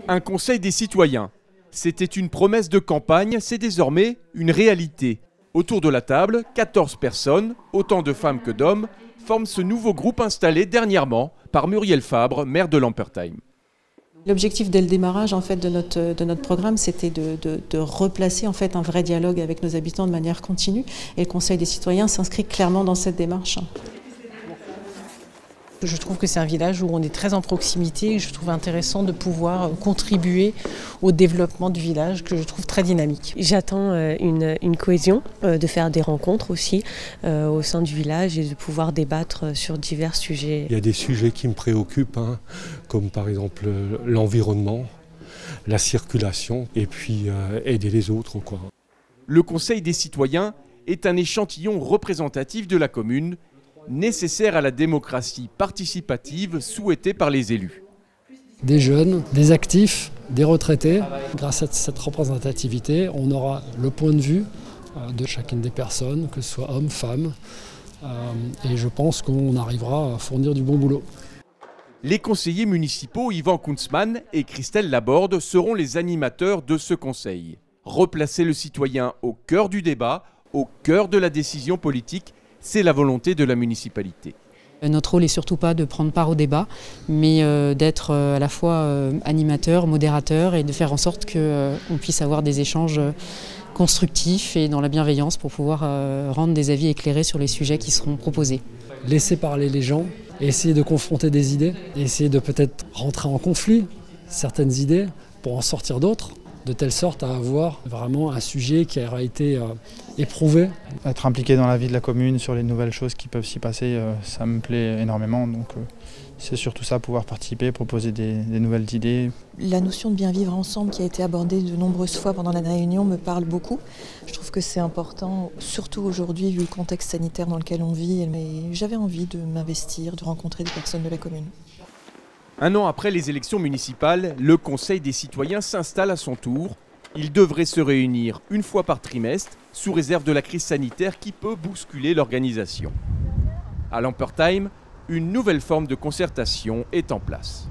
Un conseil des citoyens. C'était une promesse de campagne, c'est désormais une réalité. Autour de la table, 14 personnes, autant de femmes que d'hommes, forment ce nouveau groupe installé dernièrement par Muriel Fabre, maire de Lampertheim. L'objectif dès le démarrage en fait, de notre programme, c'était de replacer en fait, un vrai dialogue avec nos habitants de manière continue. Et le Conseil des citoyens s'inscrit clairement dans cette démarche. Je trouve que c'est un village où on est très en proximité et je trouve intéressant de pouvoir contribuer au développement du village que je trouve très dynamique. J'attends une cohésion, de faire des rencontres aussi au sein du village et de pouvoir débattre sur divers sujets. Il y a des sujets qui me préoccupent, comme par exemple l'environnement, la circulation et puis aider les autres, quoi. Le Conseil des citoyens est un échantillon représentatif de la commune, nécessaire à la démocratie participative souhaitée par les élus. Des jeunes, des actifs, des retraités. Grâce à cette représentativité, on aura le point de vue de chacune des personnes, que ce soit hommes, femmes, et je pense qu'on arrivera à fournir du bon boulot. Les conseillers municipaux Yvan Kunzmann et Christelle Laborde seront les animateurs de ce conseil. Replacer le citoyen au cœur du débat, au cœur de la décision politique, c'est la volonté de la municipalité. Notre rôle n'est surtout pas de prendre part au débat, mais d'être à la fois animateur, modérateur et de faire en sorte qu'on puisse avoir des échanges constructifs et dans la bienveillance pour pouvoir rendre des avis éclairés sur les sujets qui seront proposés. Laisser parler les gens, essayer de confronter des idées, essayer de peut-être rentrer en conflit certaines idées pour en sortir d'autres, de telle sorte à avoir vraiment un sujet qui aura été éprouvé. Être impliqué dans la vie de la commune, sur les nouvelles choses qui peuvent s'y passer, ça me plaît énormément. Donc c'est surtout ça, pouvoir participer, proposer des nouvelles idées. La notion de bien vivre ensemble qui a été abordée de nombreuses fois pendant la réunion me parle beaucoup. Je trouve que c'est important, surtout aujourd'hui vu le contexte sanitaire dans lequel on vit. Mais j'avais envie de m'investir, de rencontrer des personnes de la commune. Un an après les élections municipales, le Conseil des citoyens s'installe à son tour. Il devrait se réunir une fois par trimestre, sous réserve de la crise sanitaire qui peut bousculer l'organisation. À Lampertheim, une nouvelle forme de concertation est en place.